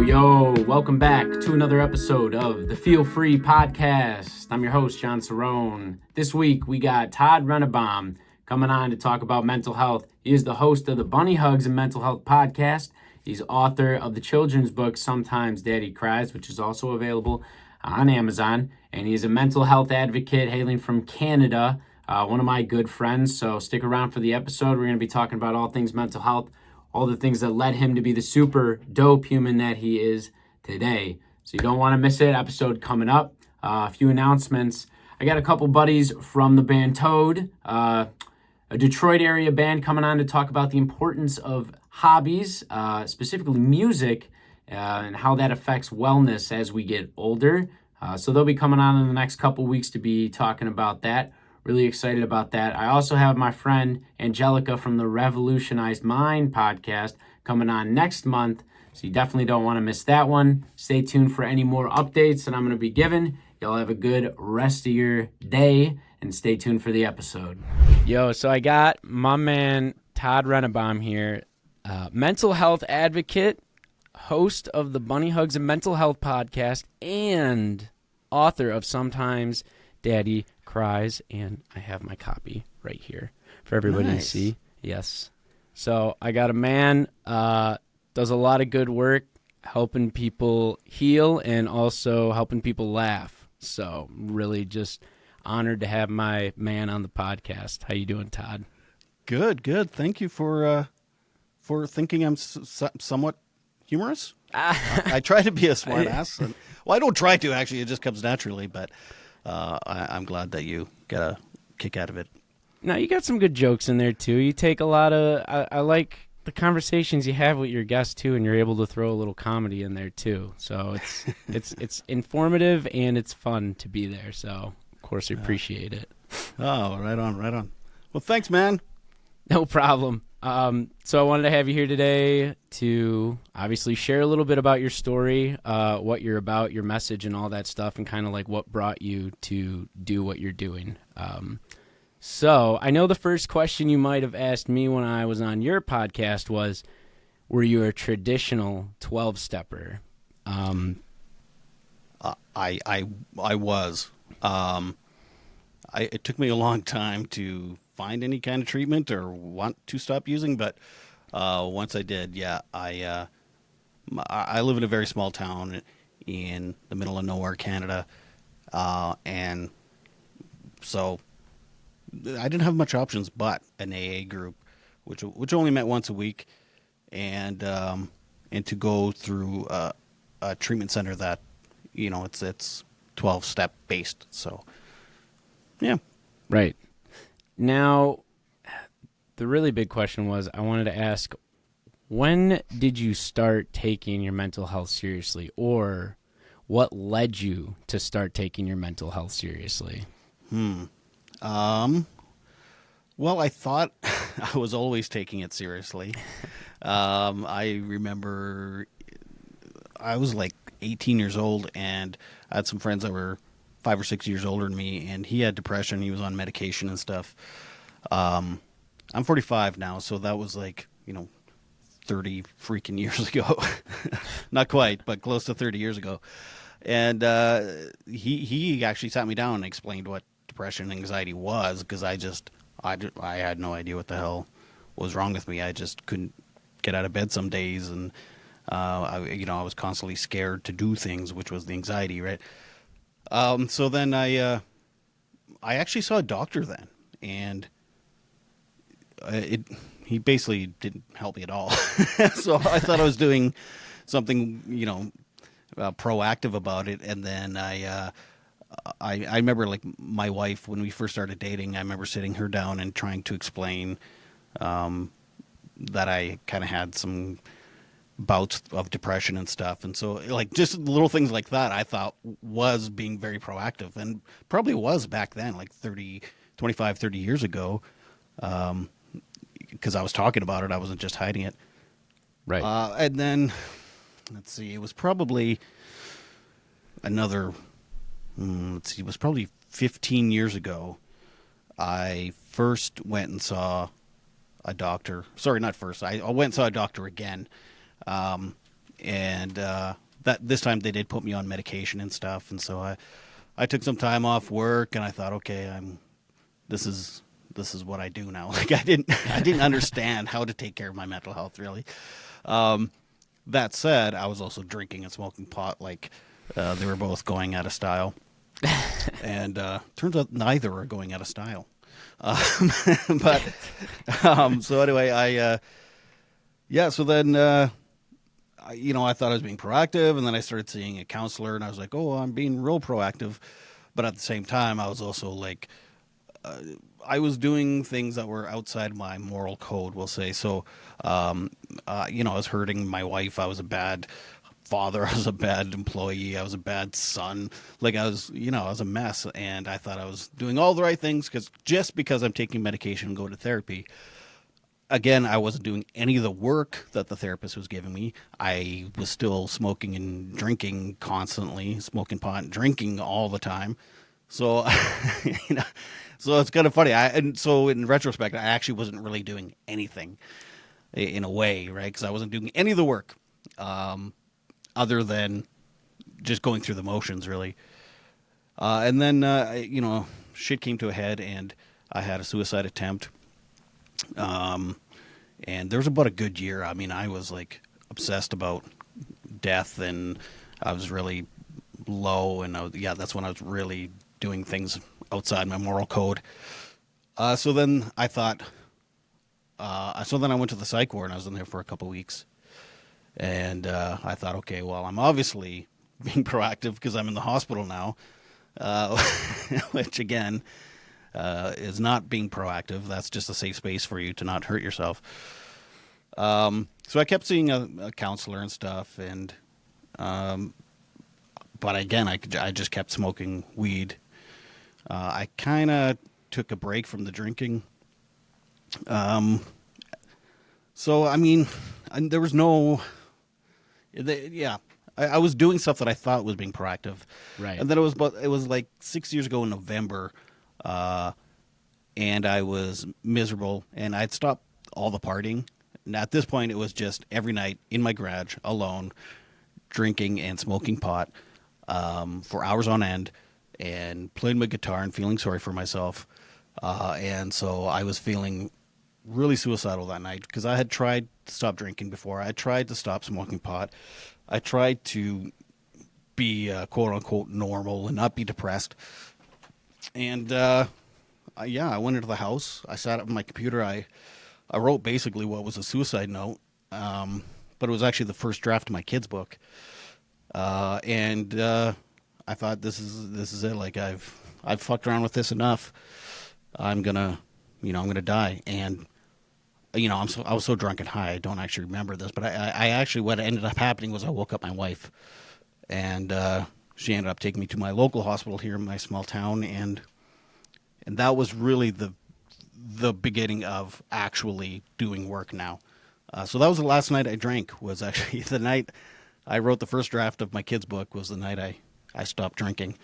Yo, welcome back to another episode of the Feel Free Podcast. I'm your host, John Cerone. This week, we got Todd Rennebohm coming on to talk about mental health. He is the host of the Bunny Hugs and Mental Health Podcast. He's author of the children's book, Sometimes Daddy Cries, which is also available on Amazon. And he is a mental health advocate hailing from Canada, one of my good friends. So stick around for the episode. We're going to be talking about all things mental health, all the things that led him to be the super dope human that he is today. So you don't want to miss it. Episode coming up. A few announcements. I got a couple buddies from the band Toad, a Detroit area band, coming on to talk about the importance of hobbies, specifically music, and how that affects wellness as we get older. So they'll be coming on in the next couple weeks to be talking about that. Really excited about that. I also have my friend Angelica from the Revolutionized Mind podcast coming on next month. So you definitely don't want to miss that one. Stay tuned for any more updates that I'm going to be giving. Y'all have a good rest of your day and stay tuned for the episode. Yo, so I got my man Todd Rennebohm here, mental health advocate, host of the Bunny Hugs and Mental Health podcast, and author of Sometimes Daddy Cries, and I have my copy right here for everybody to see. Yes. So I got a man, does a lot of good work helping people heal and also helping people laugh. So really just honored to have my man on the podcast. How you doing, Todd? Good. Thank you for thinking I'm somewhat humorous. I try to be a smart ass. Well, I don't try to, actually. It just comes naturally, but I'm glad that you get a kick out of it. No, you got some good jokes in there, too. You take a lot of... I like the conversations you have with your guests, too, and you're able to throw a little comedy in there, too. So it's informative, and it's fun to be there. So, of course, we appreciate it. Oh, right on. Well, thanks, man. No problem. So I wanted to have you here today to obviously share a little bit about your story, what you're about, your message, and all that stuff, and kind of like what brought you to do what you're doing. So I know the first question you might have asked me when I was on your podcast was, were you a traditional 12-stepper? I was. It took me a long time to find any kind of treatment or want to stop using, but once I did, yeah, I live in a very small town in the middle of nowhere, Canada, and so I didn't have much options but an AA group, which only met once a week, and to go through a treatment center that, you know, it's 12-step based, so yeah. Right. Now, the really big question was, I wanted to ask, when did you start taking your mental health seriously, or what led you to start taking your mental health seriously? Well, I thought I was always taking it seriously. I remember I was like 18 years old, and I had some friends that were 5 or 6 years older than me, and he had depression. He was on medication and stuff. I'm 45 now, so that was like, 30 freaking years ago. Not quite, but close to 30 years ago. And he actually sat me down and explained what depression and anxiety was, because I had no idea what the hell was wrong with me. I just couldn't get out of bed some days, and I was constantly scared to do things, which was the anxiety, right? So then I actually saw a doctor then, and he basically didn't help me at all. So I thought I was doing something, proactive about it. And then I remember, like, my wife, when we first started dating, I remember sitting her down and trying to explain that I kind of had some bouts of depression and stuff. And so, like, just little things like that I thought was being very proactive, and probably was back then, like 25, 30 years ago, because I was talking about it. I wasn't just hiding it. Right. And then, let's see, it was probably another, it was probably 15 years ago. I first went and saw a doctor. Sorry, not first. I went and saw a doctor again. and that this time they did put me on medication and stuff, and so I took some time off work, and I thought, okay, this is what I do now. Like I didn't understand how to take care of my mental health really. That said, I was also drinking and smoking pot. Like they were both going out of style, and turns out neither are going out of style. But so anyway, so then I thought I was being proactive, and then I started seeing a counselor, and I was like, oh, I'm being real proactive. But at the same time, I was also like, I was doing things that were outside my moral code, we'll say. So, I was hurting my wife. I was a bad father. I was a bad employee. I was a bad son. Like I was a mess. And I thought I was doing all the right things because I'm taking medication and go to therapy. Again, I wasn't doing any of the work that the therapist was giving me. I was still smoking and drinking constantly, smoking pot and drinking all the time. So, so it's kind of funny. And so in retrospect, I actually wasn't really doing anything in a way, right? Because I wasn't doing any of the work other than just going through the motions, really. And then, shit came to a head, and I had a suicide attempt. And there was about a good year. I mean, I was like obsessed about death, and I was really low, and that's when I was really doing things outside my moral code. So then I thought, so then I went to the psych ward, and I was in there for a couple weeks. And I thought, okay, well, I'm obviously being proactive because I'm in the hospital now, which again is not being proactive. That's just a safe space for you to not hurt yourself. So I kept seeing a counselor and stuff, and but again, I just kept smoking weed. I kind of took a break from the drinking. So I mean, there was no, I was doing stuff that I thought was being proactive, right? And then it was like 6 years ago in November, and I was miserable, and I'd stopped all the partying. And at this point, it was just every night in my garage alone, drinking and smoking pot for hours on end, and playing my guitar and feeling sorry for myself. And so I was feeling really suicidal that night because I had tried to stop drinking before. I tried to stop smoking pot. I tried to be quote unquote normal and not be depressed. And I went into the house. I sat up on my computer. I wrote basically what was a suicide note, but it was actually the first draft of my kid's book. And I thought, this is it. Like I've fucked around with this enough. I'm gonna die. And I was so drunk and high, I don't actually remember this, but I actually, what ended up happening was I woke up my wife, and she ended up taking me to my local hospital here in my small town, and that was really the beginning of actually doing work now. So that was the last night I drank, was actually the night I wrote the first draft of my kid's book, was the night I stopped drinking.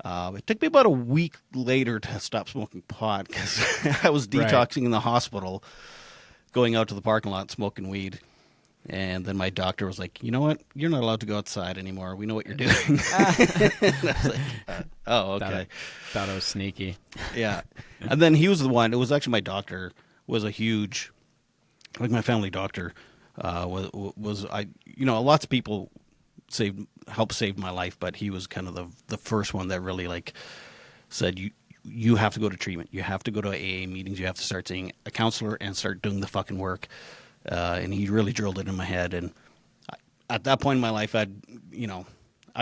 It took me about a week later to stop smoking pot because I was detoxing in the hospital, going out to the parking lot, smoking weed. And then my doctor was like, you know what? You're not allowed to go outside anymore. We know what you're doing. And I was like, oh, okay. Thought I was sneaky. Yeah. And then he was the one, it was actually my doctor, was a huge, like my family doctor, lots of people helped save my life, but he was kind of the first one that really like said, you have to go to treatment. You have to go to AA meetings. You have to start seeing a counselor and start doing the fucking work. And he really drilled it in my head. And at that point in my life, I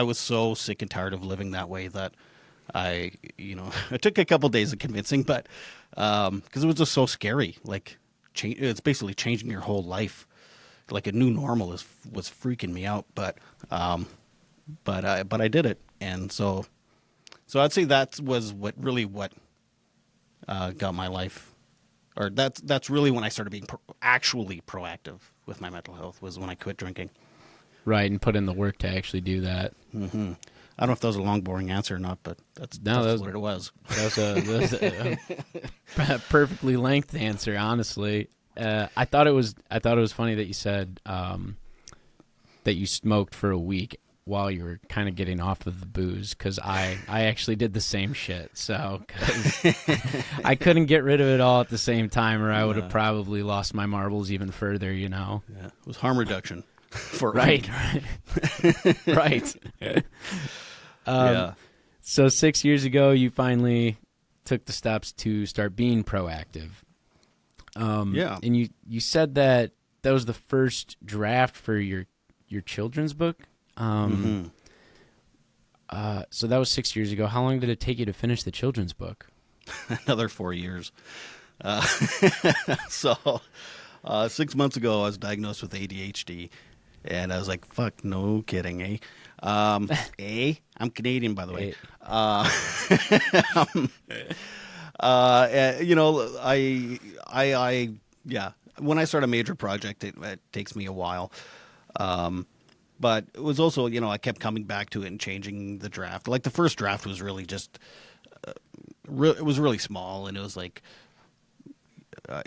was so sick and tired of living that way that it took a couple days of convincing, but because it was just so scary. Like, it's basically changing your whole life. Like a new normal was freaking me out. But I did it, and so I'd say that was what got my life. Or that's really when I started being actually proactive with my mental health, was when I quit drinking. Right, and put in the work to actually do that. Mm-hmm. I don't know if that was a long, boring answer or not, but that's what it was. That was a perfectly length answer, honestly. I thought it was funny that you said that you smoked for a week while you were kind of getting off of the booze, because I actually did the same shit. So 'cause I couldn't get rid of it all at the same time, or I would have probably lost my marbles even further, you know? Yeah, it was harm reduction for a Right. week. Right. Yeah. So 6 years ago, you finally took the steps to start being proactive. Yeah. And you said that was the first draft for your children's book. So that was 6 years ago. How long did it take you to finish the children's book? Another 4 years. So 6 months ago, I was diagnosed with ADHD, and I was like, "Fuck, no kidding, eh?" I'm Canadian, by the way. You know, yeah. When I start a major project, it takes me a while. But it was also, you know, I kept coming back to it and changing the draft. Like the first draft was really just, it was really small, and it was like,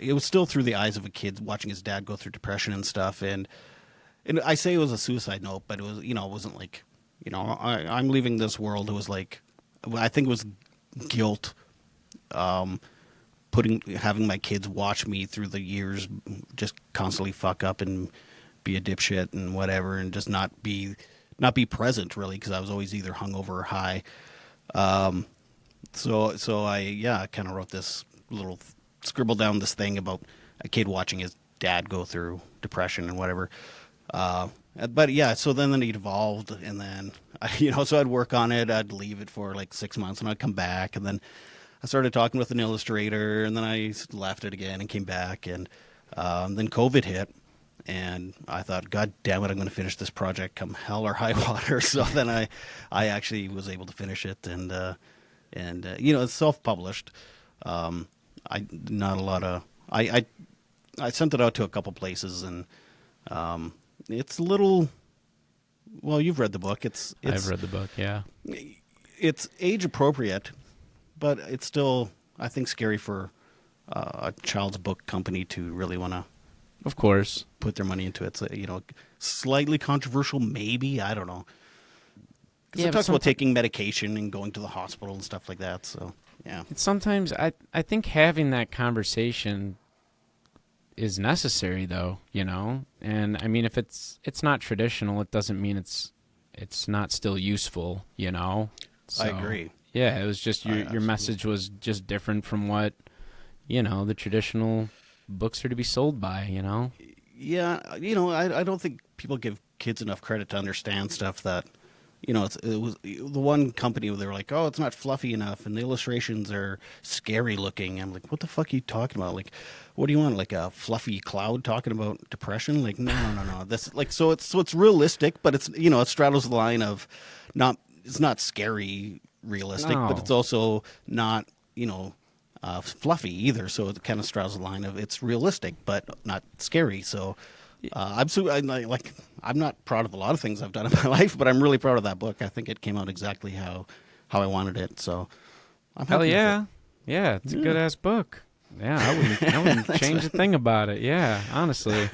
it was still through the eyes of a kid watching his dad go through depression and stuff. And I say it was a suicide note, but it was, you know, it wasn't like, you know, I'm leaving this world. It was like, I think it was guilt, having my kids watch me through the years, just constantly fuck up and be a dipshit and whatever, and just not be present really, because I was always either hungover or high. So I kind of wrote this little, scribbled down this thing about a kid watching his dad go through depression and whatever. But yeah, so then it evolved, and then so I'd work on it. I'd leave it for like 6 months, and I'd come back, and then I started talking with an illustrator, and then I left it again and came back, and then COVID hit. And I thought, God damn it, I'm going to finish this project come hell or high water. So then I actually was able to finish it, and it's self-published. I sent it out to a couple places, and it's a little. Well, you've read the book. I've read the book. Yeah, it's age appropriate, but it's still, I think, scary for a child's book company to really want to. Of course, put their money into it. So, slightly controversial, maybe. I don't know. Because it talks about taking medication and going to the hospital and stuff like that. So, yeah. Sometimes I think having that conversation is necessary, though. And I mean, if it's not traditional, it doesn't mean it's not still useful. So, I agree. Yeah, it was just your message was just different from what the traditional books are to be sold by, Yeah, I don't think people give kids enough credit to understand stuff that, it was the one company where they were like, oh, it's not fluffy enough, and the illustrations are scary looking. I'm like, what the fuck are you talking about? Like, what do you want? Like a fluffy cloud talking about depression? Like, no. This like so it's realistic, but it's it straddles the line of it's not scary realistic, but it's also not fluffy either, so it kind of straddles the line of it's realistic but not scary. So I'm not proud of a lot of things I've done in my life, but I'm really proud of that book. I think it came out exactly how I wanted it. So I'm happy. Hell yeah, yeah, it's a good ass book. Yeah, I wouldn't change a thing about it. Yeah, honestly.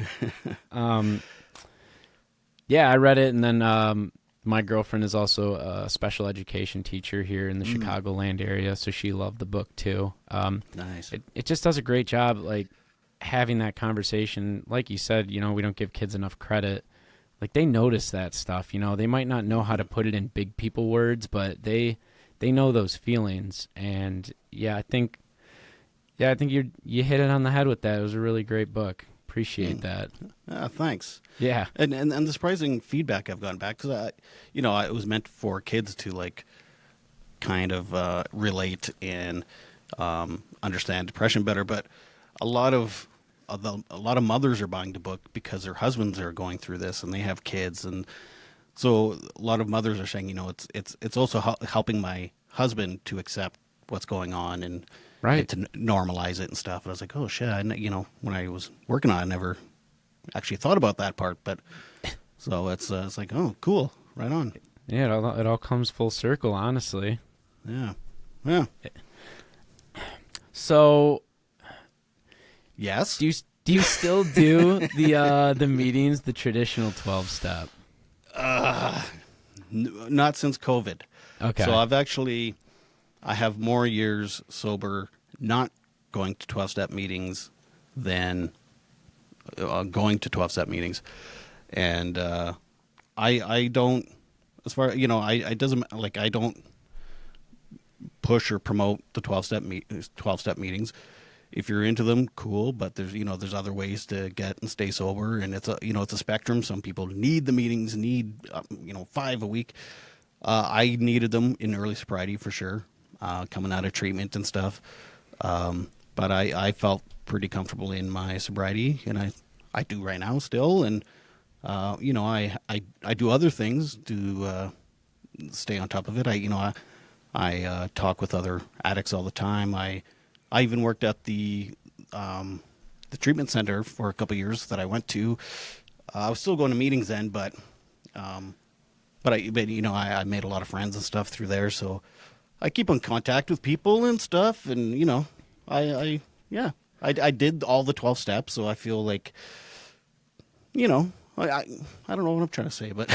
Yeah, I read it, and then my girlfriend is also a special education teacher here in the Chicagoland area, so she loved the book too. Nice. It just does a great job, like having that conversation. Like you said, we don't give kids enough credit. Like they notice that stuff. They might not know how to put it in big people words, but they know those feelings. And I think you hit it on the head with that. It was a really great book. Appreciate that. Thanks. Yeah. And the surprising feedback I've gotten back, because it was meant for kids to like kind of relate and understand depression better, but a lot of mothers are buying the book because their husbands are going through this and they have kids, and so a lot of mothers are saying, it's also helping my husband to accept what's going on and to normalize it and stuff. And I was like, oh shit, when I was working on it, I never actually thought about that part, but so it's like, oh, cool, right on. Yeah, it all comes full circle, honestly. Yeah. So, yes. Do you still do the meetings, the traditional 12-step? Not since COVID. Okay. So I have more years sober not going to 12-step meetings than going to 12-step meetings. And I don't, as far, it doesn't, like, I don't push or promote the 12-step meetings. If you're into them, cool, but there's other ways to get and stay sober, and it's a spectrum. Some people need the meetings, need 5 a week. I needed them in early sobriety for sure, coming out of treatment and stuff. But I felt pretty comfortable in my sobriety, and I do right now still, and I do other things to stay on top of it. I talk with other addicts all the time. I even worked at the treatment center for a couple of years that I went to. I was still going to meetings then, but I made a lot of friends and stuff through there. So I keep in contact with people and stuff, and I did all the 12 steps, so I feel like I don't know what I'm trying to say, but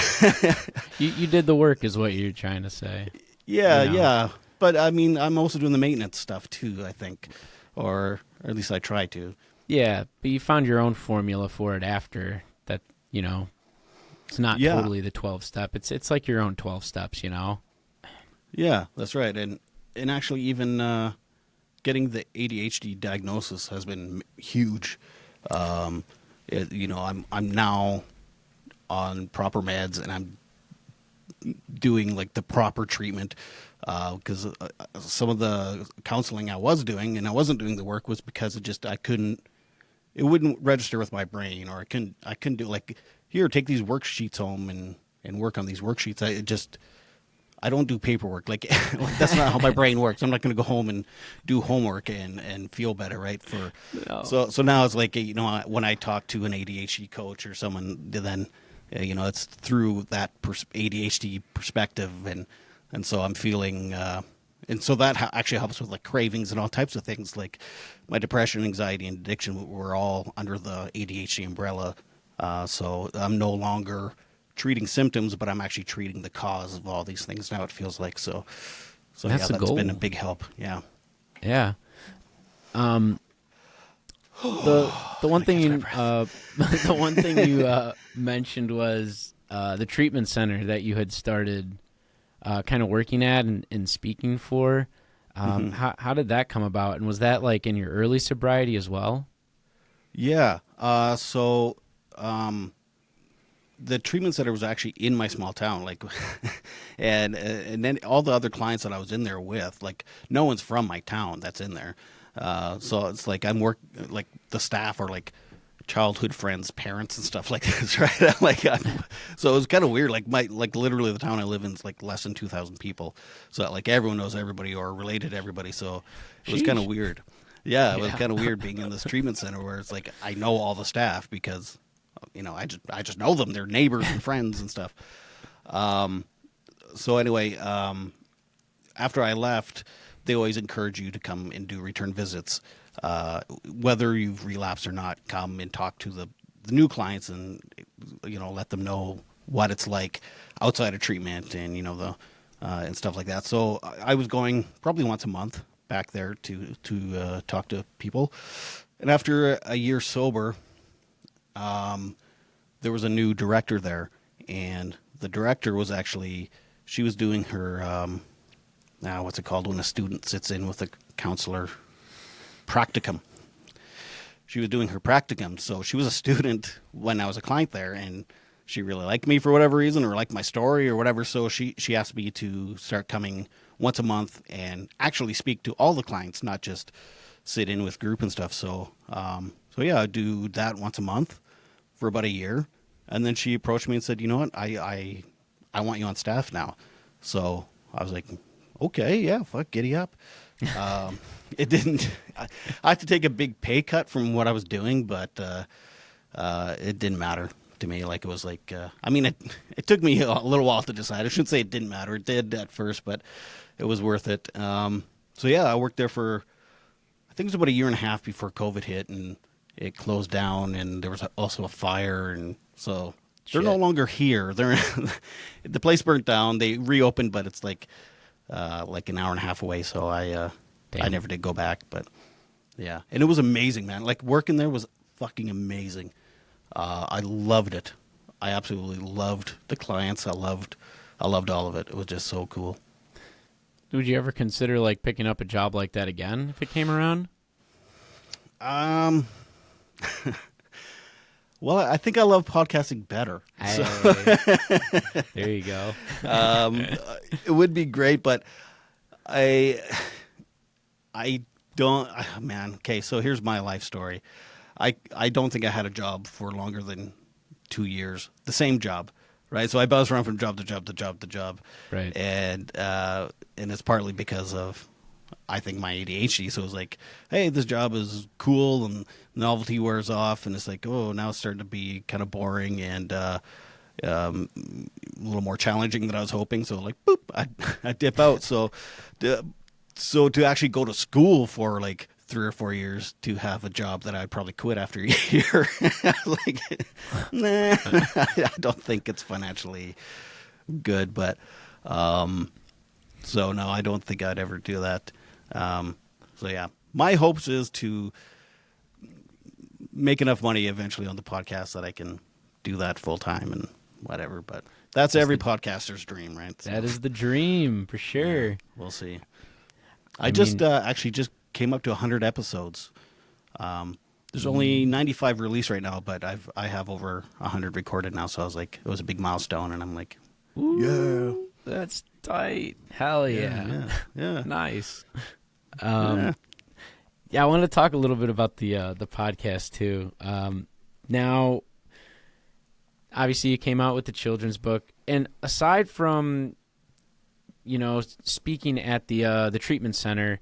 You did the work, is what you're trying to say. Yeah, yeah. But I mean, I'm also doing the maintenance stuff too, I think, or at least I try to. Yeah, but you found your own formula for it after that. It's not totally the 12 step. It's like your own 12 steps. Yeah, that's right. And actually, even getting the ADHD diagnosis has been huge. I'm now on proper meds, and I'm doing like the proper treatment, because some of the counseling I was doing and I wasn't doing the work was because it wouldn't register with my brain, or I couldn't do, like, here, take these worksheets home and work on these worksheets. I don't do paperwork. Like, that's not how my brain works. I'm not going to go home and do homework and feel better, right? No. So now it's like, when I talk to an ADHD coach or someone, then it's through that ADHD perspective, and so I'm feeling, and so that actually helps with like cravings and all types of things. Like my depression, anxiety, and addiction were all under the ADHD umbrella. So I'm no longer treating symptoms, but I'm actually treating the cause of all these things now, it feels like. So that's that's been a big help. Yeah. Yeah. The one thing the one thing you mentioned was the treatment center that you had started kind of working at and speaking for. How did that come about, and was that like in your early sobriety as well? Yeah. The treatment center was actually in my small town, like, and then all the other clients that I was in there with, like, no one's from my town that's in there. So it's like like the staff are like childhood friends, parents, and stuff like this, right? So it was kind of weird. Like literally the town I live in is like less than 2,000 people, so like everyone knows everybody or related to everybody. So it was kind of weird. Yeah, it was kind of weird being in this treatment center where it's like I know all the staff because I just know them. They're neighbors and friends and stuff. So anyway, after I left, they always encourage you to come and do return visits. Whether you've relapsed or not, come and talk to the new clients and let them know what it's like outside of treatment and and stuff like that. So I was going probably once a month back there to talk to people. And after a year sober, there was a new director there, and the director was she was doing her what's it called when a student sits in with a counselor? Practicum. She was doing her practicum. So she was a student when I was a client there, and she really liked me for whatever reason, or liked my story or whatever. So she asked me to start coming once a month and actually speak to all the clients, not just sit in with group and stuff. So yeah, I'd do that once a month for about a year. And then she approached me and said, you know what, I want you on staff now. So I was like, okay, yeah, fuck, giddy up. It didn't. I had to take a big pay cut from what I was doing, but it didn't matter to me. Like, it was like, it took me a little while to decide. I shouldn't say it didn't matter. It did at first, but it was worth it. So yeah, I worked there for, I think it was about a year and a half before COVID hit, and it closed down, and there was also a fire, and so They're no longer here. They're the place burnt down. They reopened, but it's like an hour and a half away. So I never did go back. But yeah, and it was amazing, man. Like working there was fucking amazing. I loved it. I absolutely loved the clients. I loved all of it. It was just so cool. Would you ever consider like picking up a job like that again if it came around? Well, I think I love podcasting better. Hey. So. There you go. It would be great, but I don't. Man, okay. So here's my life story. I don't think I had a job for longer than 2 years. The same job, right? So I bounced around from job to job to job to job, right? And it's partly because of, I think, my ADHD. So it was like, hey, this job is cool and novelty wears off, and it's like, oh, now it's starting to be kind of boring and a little more challenging than I was hoping. So like, boop, I dip out. So to actually go to school for like 3 or 4 years to have a job that I'd probably quit after a year, I was like, nah, I don't think it's financially good. But so no, I don't think I'd ever do that. So yeah, my hopes is to make enough money eventually on the podcast that I can do that full time and whatever. But that's every podcaster's dream, right? So, that is the dream for sure. Yeah, we'll see. I just actually just came up to 100 episodes. There's only 95 released right now, but I have over 100 recorded now. So I was like, it was a big milestone, and I'm like, ooh, yeah, that's tight. Hell yeah. Yeah. Nice. Yeah, I want to talk a little bit about the podcast too. Now, obviously, you came out with the children's book, and aside from, speaking at the treatment center,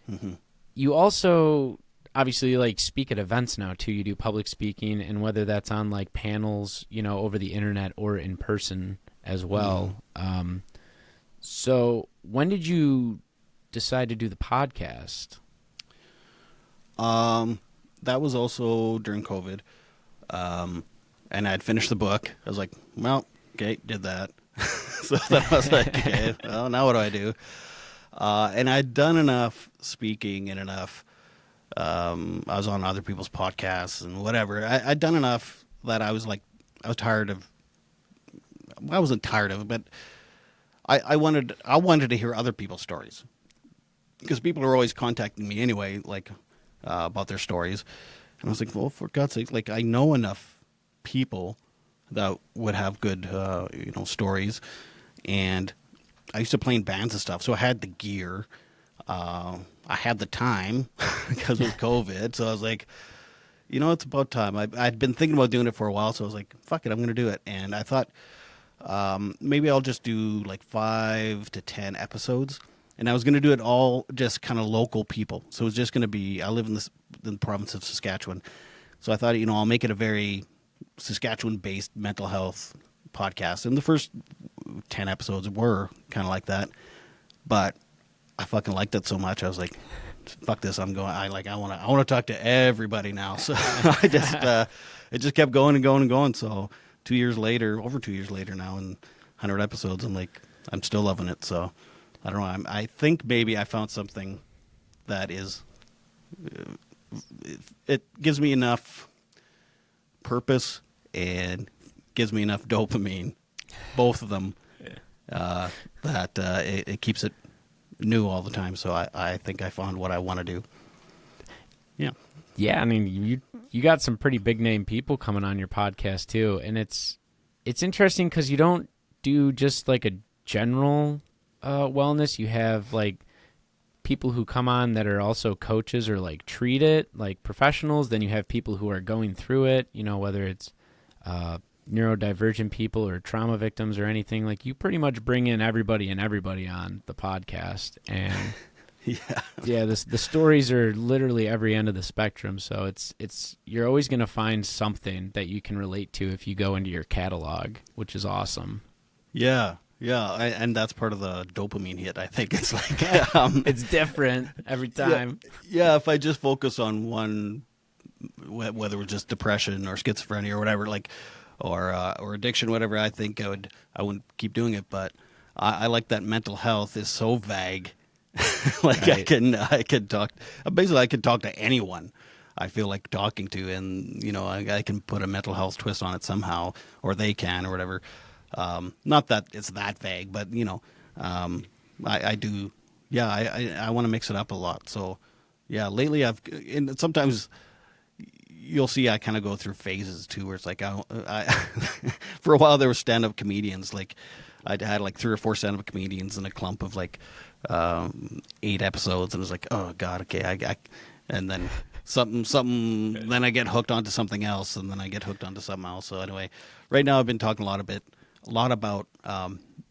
mm-hmm. you also obviously like speak at events now too. You do public speaking, and whether that's on like panels, over the internet or in person as well. Mm-hmm. So when did you decide to do the podcast? That was also during COVID. And I'd finished the book. I was like, well, okay, did that. So then I was like, okay, well, now what do I do? And I'd done enough speaking and enough, I was on other people's podcasts and whatever. I'd done enough that I was like, I was tired of, I wasn't tired of it, but I wanted to hear other people's stories, because people are always contacting me anyway, like, about their stories. And I was like, well, for God's sake, like, I know enough people that would have good, stories. And I used to play in bands and stuff, so I had the gear. I had the time because of COVID. So I was like, it's about time. I'd been thinking about doing it for a while, so I was like, fuck it, I'm going to do it. And I thought, maybe I'll just do like 5 to 10 episodes. And I was going to do it all just kind of local people. So it was just going to be, I live in the province of Saskatchewan. So I thought, I'll make it a very Saskatchewan-based mental health podcast. And the first 10 episodes were kind of like that. But I fucking liked it so much. I was like, fuck this. I want to talk to everybody now. So it just kept going and going and going. So 2 years later, over 2 years later now, and 100 episodes, I'm still loving it. So I don't know. I think maybe I found something that is, it gives me enough purpose and gives me enough dopamine, both of them, that it keeps it new all the time. So I think I found what I want to do. Yeah. Yeah, I mean, you got some pretty big name people coming on your podcast too, and it's interesting because you don't do just like a general wellness. You have like people who come on that are also coaches or like treat it like professionals. Then you have people who are going through it, whether it's neurodivergent people or trauma victims or anything. Like, you pretty much bring in everybody on the podcast. And yeah, the stories are literally every end of the spectrum. So it's you're always going to find something that you can relate to if you go into your catalog, which is awesome. Yeah. Yeah, and that's part of the dopamine hit. I think it's like it's different every time. Yeah, if I just focus on one, whether it's just depression or schizophrenia or whatever, like or addiction, whatever, I think I wouldn't keep doing it. But I like that mental health is so vague. Like Right. I can talk, basically I can talk to anyone I feel like talking to, and I can put a mental health twist on it somehow, or they can, or whatever. Not that it's that vague, but I do. Yeah, I want to mix it up a lot. So yeah, lately and sometimes you'll see I kind of go through phases too, where it's like I for a while there were stand-up comedians. Like I'd had like 3 or 4 stand-up comedians in a clump of like 8 episodes, and it was like, oh god, okay, and then something, then I get hooked onto something else, and then I get hooked onto something else. So anyway, right now I've been talking a lot about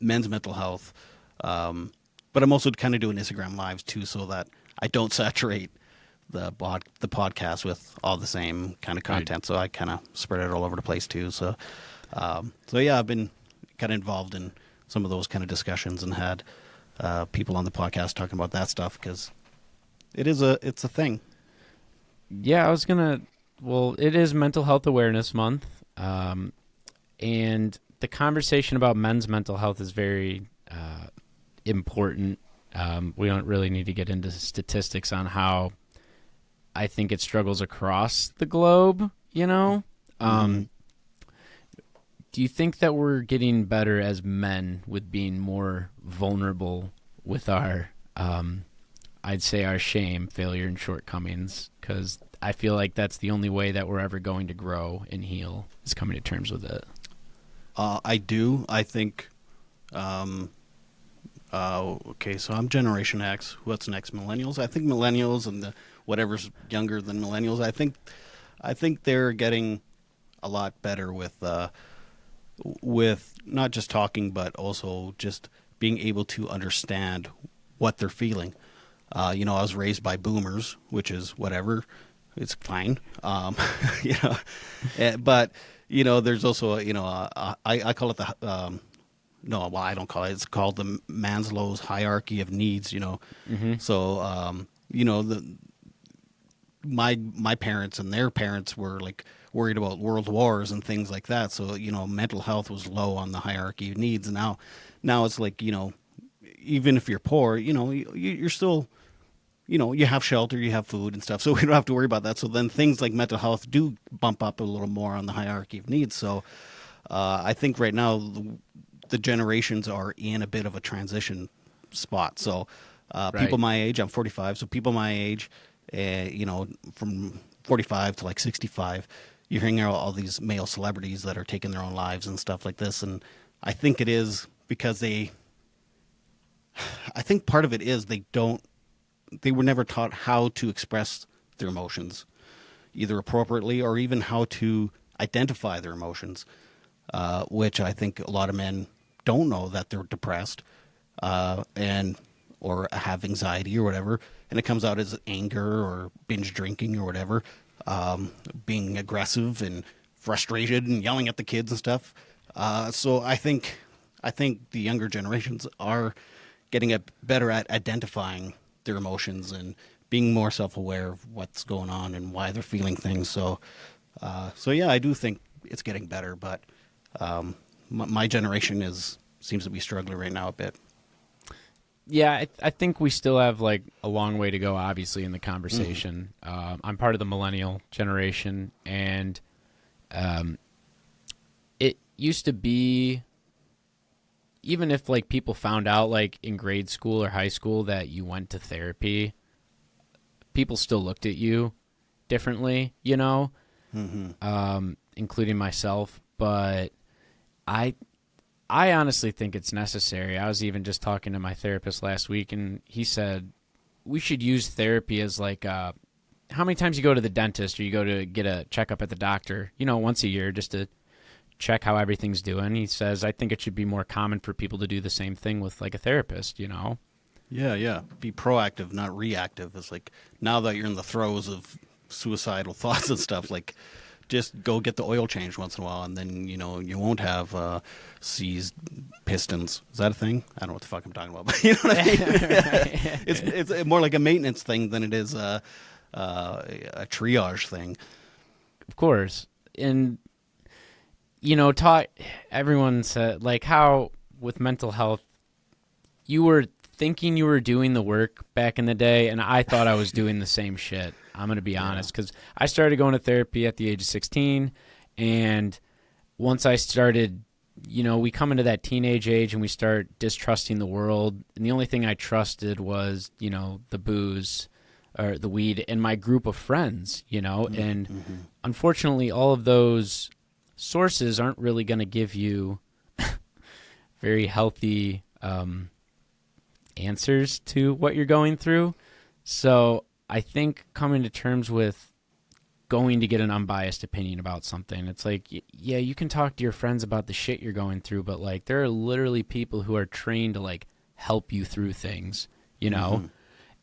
men's mental health, but I'm also kind of doing Instagram lives too, so that I don't saturate the podcast with all the same kind of content. Right. So I kind of spread it all over the place too. So yeah, I've been kind of involved in some of those kind of discussions and had people on the podcast talking about that stuff, because it's a thing. Yeah, it is Mental Health Awareness Month, and the conversation about men's mental health is very important. We don't really need to get into statistics on how I think it struggles across the globe, Mm-hmm. Do you think that we're getting better as men with being more vulnerable with our, I'd say, our shame, failure, and shortcomings? Because I feel like that's the only way that we're ever going to grow and heal, is coming to terms with it. I do. I think, okay, so I'm Generation X. What's next? Millennials? I think millennials and whatever's younger than millennials, I think they're getting a lot better with not just talking, but also just being able to understand what they're feeling. I was raised by boomers, which is whatever. It's fine. But, there's also, I call it the, no, well, I don't call it. It's called the Maslow's hierarchy of needs, Mm-hmm. So, my parents and their parents were like worried about world wars and things like that. So, mental health was low on the hierarchy of needs. And now it's like, even if you're poor, you're still, you have shelter, you have food and stuff. So we don't have to worry about that. So then things like mental health do bump up a little more on the hierarchy of needs. So I think right now the generations are in a bit of a transition spot. So people my age, I'm 45. So people my age, from 45 to like 65, you're hearing all these male celebrities that are taking their own lives and stuff like this. And I think it is because I think part of it is they were never taught how to express their emotions, either appropriately or even how to identify their emotions, which I think a lot of men don't know that they're depressed or have anxiety or whatever, and it comes out as anger or binge drinking or whatever, being aggressive and frustrated and yelling at the kids and stuff. So I think the younger generations are getting better at identifying their emotions and being more self-aware of what's going on and why they're feeling things. So yeah, I do think it's getting better, but my generation seems to be struggling right now a bit. Yeah, I think we still have like a long way to go, obviously, in the conversation. I'm part of the millennial generation, and it used to be, even if like people found out like in grade school or high school that you went to therapy, people still looked at you differently, including myself. But I honestly think it's necessary. I was even just talking to my therapist last week, and he said we should use therapy as like how many times you go to the dentist or you go to get a checkup at the doctor, once a year, just to check how everything's doing. He says, I think it should be more common for people to do the same thing with like a therapist, Yeah. Be proactive, not reactive. It's like now that you're in the throes of suicidal thoughts and stuff, like just go get the oil changed once in a while, and then you won't have seized pistons. Is that a thing? I don't know what the fuck I'm talking about, but you know what I mean. It's more like a maintenance thing than it is a triage thing. Of course, and everyone said, like, how with mental health, you were thinking you were doing the work back in the day, and I thought I was doing the same shit. I'm going to be honest, because I started going to therapy at the age of 16, and once I started, we come into that teenage age and we start distrusting the world, and the only thing I trusted was, the booze or the weed and my group of friends, and unfortunately all of those sources aren't really going to give you very healthy answers to what you're going through. So I think coming to terms with going to get an unbiased opinion about something, it's like, yeah, you can talk to your friends about the shit you're going through, but like there are literally people who are trained to like help you through things,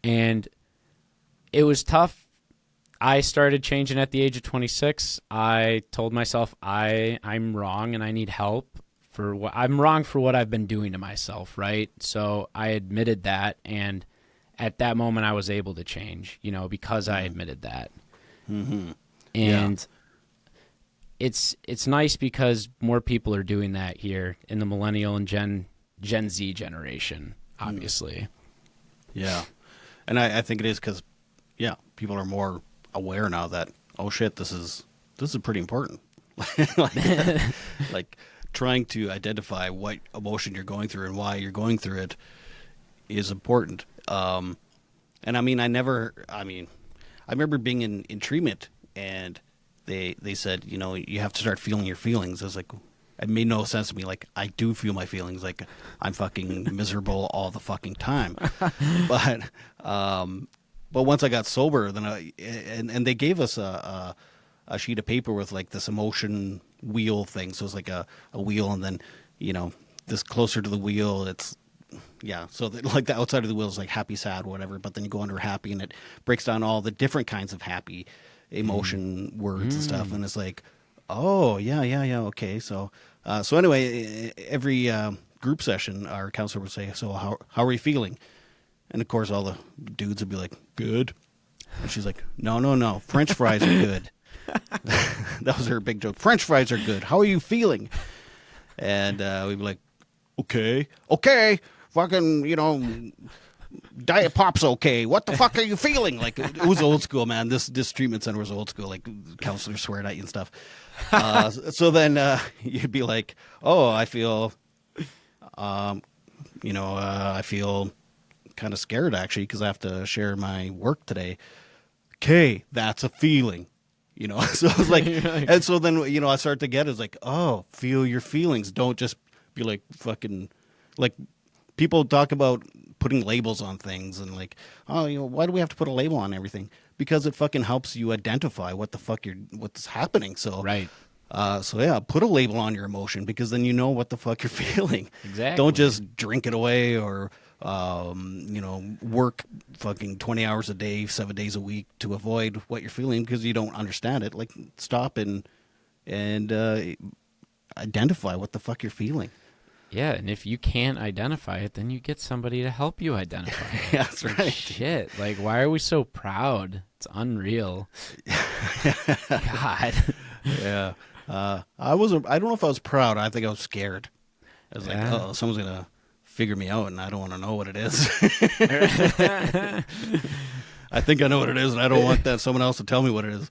and it was tough. I started changing at the age of 26. I told myself I'm wrong and I need help I'm wrong for what I've been doing to myself, right? So I admitted that, and at that moment I was able to change, because I admitted that. Mm-hmm. And it's nice because more people are doing that here in the millennial and Gen Z generation, obviously. Yeah. And I think it is because, people are more aware now that, oh shit, this is pretty important. like trying to identify what emotion you're going through and why you're going through it is important. And I remember being in treatment, and they said, you have to start feeling your feelings. I was like, it made no sense to me. Like, I do feel my feelings. Like, I'm fucking miserable all the fucking time. But once I got sober, then and they gave us a sheet of paper with like this emotion wheel thing. So it's like a wheel, and then, this closer to the wheel, it's, so like the outside of the wheel is like happy, sad, whatever. But then you go under happy, and it breaks down all the different kinds of happy emotion words and stuff. And it's like, oh, yeah, okay. So anyway, every group session, our counselor would say, so how are you feeling? And of course, all the dudes would be like, good. And she's like, no, French fries are good. That was her big joke. French fries are good. How are you feeling? And we'd be like, okay, fucking, Diet Pop's okay. What the fuck are you feeling? Like, it was old school, man. This treatment center was old school. Like, counselors swearing at you and stuff. So then you'd be like, oh, I feel, I feel kind of scared, actually, because I have to share my work today. Okay, that's a feeling. So I was like, and so then, I start to get is like, oh, feel your feelings. Don't just be like fucking, like, people talk about putting labels on things and like, oh, why do we have to put a label on everything? Because it fucking helps you identify what the fuck what's happening. So, Right. Put a label on your emotion, because then you know what the fuck you're feeling. Exactly. Don't just drink it away or, work fucking 20 hours a day, 7 days a week to avoid what you're feeling because you don't understand it. Like, stop and identify what the fuck you're feeling. Yeah, and if you can't identify it, then you get somebody to help you identify it. Yeah, that's right. Shit, like, why are we so proud? It's unreal. God. Yeah. I don't know if I was proud. I think I was scared. I was like, oh, someone's going to figure me out, and I don't want to know what it is. I think I know what it is, and I don't want someone else to tell me what it is.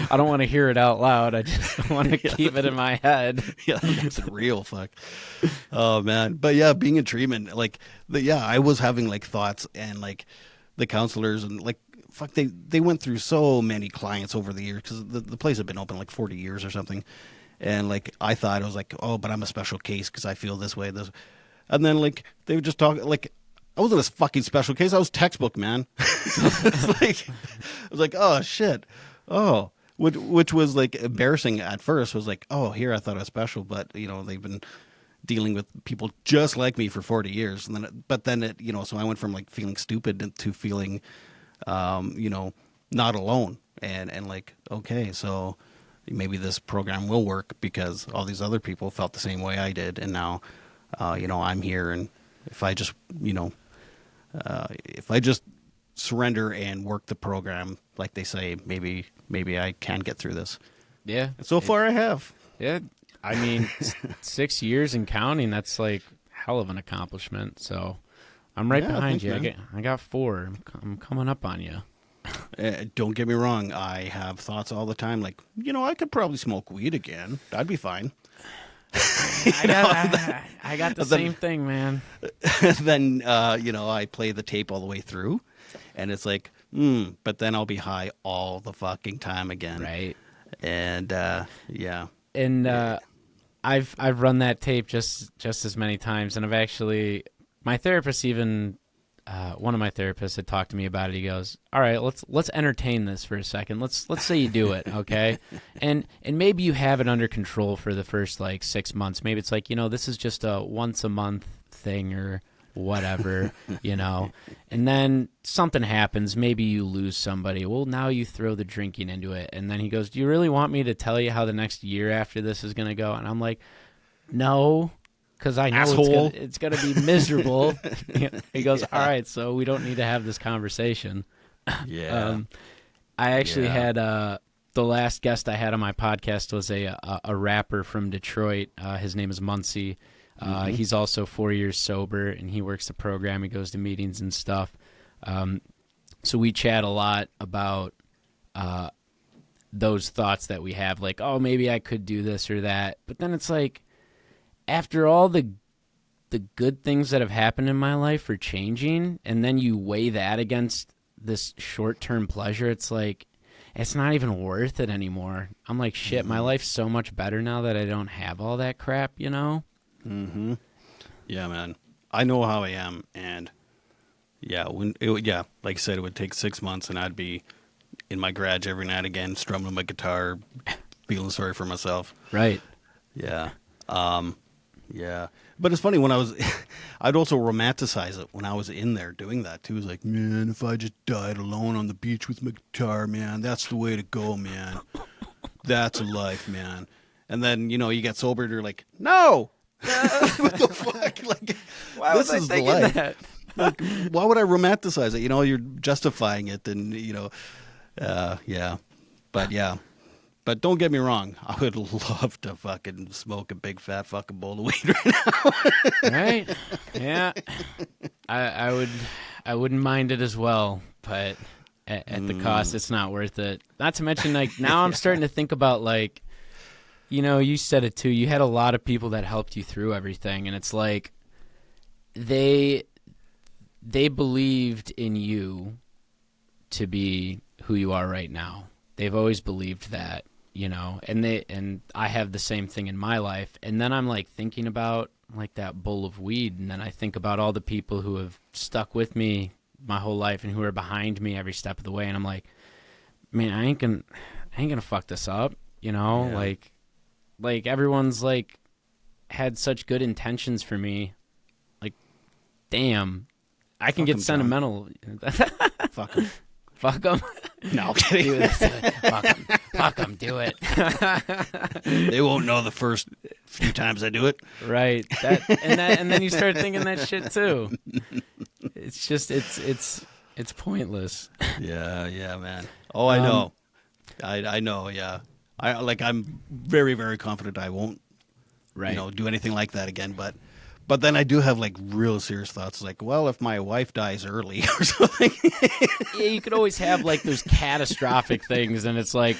I don't want to hear it out loud. I just want to keep it in my head. Yeah, that makes it real. Fuck. Oh, man. But yeah, being in treatment, like, I was having like thoughts, and like the counselors and like, fuck, they went through so many clients over the years, because the place had been open like 40 years or something. And like, I thought, I was like, oh, but I'm a special case because I feel this way. And then like, they would just talk like, I wasn't a fucking special case. I was textbook, man. I was like, oh shit. Oh, which was like embarrassing at first. Was like, oh, here I thought I was special, but they've been dealing with people just like me for 40 years. And then so I went from like feeling stupid to feeling, not alone. And like, okay, so maybe this program will work because all these other people felt the same way I did. And now, I'm here. And if I just, surrender and work the program, like they say, maybe I can get through this. Yeah. And so far I have. Yeah. I mean, 6 years and counting, that's like hell of an accomplishment. So I'm right behind you. I got 4. I'm coming up on you. Don't get me wrong. I have thoughts all the time like, I could probably smoke weed again. That'd be fine. I got the same thing, man. Then, I play the tape all the way through, and it's like, but then I'll be high all the fucking time again. Right. And, yeah. And I've run that tape just as many times, and I've actually, my therapist even, one of my therapists had talked to me about it. He goes, all right, let's entertain this for a second. Let's say you do it, okay? and maybe you have it under control for the first like 6 months. Maybe it's like, this is just a once a month thing or whatever, and then something happens. Maybe you lose somebody. Well, now you throw the drinking into it. And then he goes, do you really want me to tell you how the next year after this is going to go? And I'm like, no. Because I know it's gonna be miserable. He goes, all right, so we don't need to have this conversation. Yeah. I actually had the last guest I had on my podcast was a rapper from Detroit. His name is Muncie. He's also 4 years sober, and he works the program. He goes to meetings and stuff. So we chat a lot about those thoughts that we have, like, oh, maybe I could do this or that. But then it's like, after all the good things that have happened in my life are changing, and then you weigh that against this short-term pleasure, it's like, it's not even worth it anymore. I'm like, shit, my life's so much better now that I don't have all that crap, Mm-hmm. Yeah, man. I know how I am, and like I said, it would take 6 months, and I'd be in my garage every night again, strumming my guitar, feeling sorry for myself. Right. Yeah. Yeah, but it's funny when I'd also romanticize it when I was in there doing that too. It's like, man, if I just died alone on the beach with my guitar, man, that's the way to go, man. That's a life, man. And then, you get sober and you're like, no! What the fuck? Like, why this was I is the thinking life. that? Like, why would I romanticize it? You're justifying it and, yeah. But yeah. But don't get me wrong, I would love to fucking smoke a big fat fucking bowl of weed right now. Right? Yeah. I wouldn't mind it as well, but at the cost, it's not worth it. Not to mention, like, now I'm starting to think about, like, you said it too. You had a lot of people that helped you through everything, and it's like they believed in you to be who you are right now. They've always believed that. And I have the same thing in my life. And then I'm like thinking about like that bowl of weed, and then I think about all the people who have stuck with me my whole life and who are behind me every step of the way. And I'm like, man, I ain't gonna fuck this up, Yeah. Like everyone's like had such good intentions for me. Like, damn, I can get sentimental. Fuck 'em. Fuck them. No, I'm kidding. Fuck them. Do it. They won't know the first few times I do it. Right. And then you start thinking that shit too. It's just it's pointless. Yeah, man. Oh, I know. I know. Yeah. I'm very, very confident I won't, do anything like that again. But then I do have like real serious thoughts, like, well, if my wife dies early or something. Yeah, you could always have like those catastrophic things, and it's like,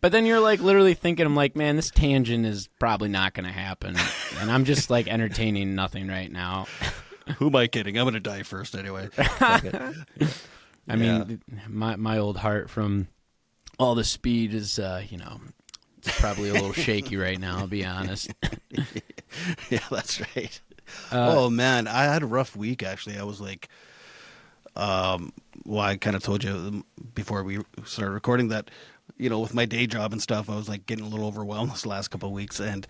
but then you're like literally thinking, I'm like, man, this tangent is probably not going to happen, and I'm just like entertaining nothing right now. Who am I kidding? I'm going to die first anyway. I mean, my old heart from all the speed is, it's probably a little shaky right now, I'll be honest. Yeah, that's right. Oh, man. I had a rough week, actually. I was like, I kind of told you before we started recording that, with my day job and stuff, I was like getting a little overwhelmed this last couple of weeks. And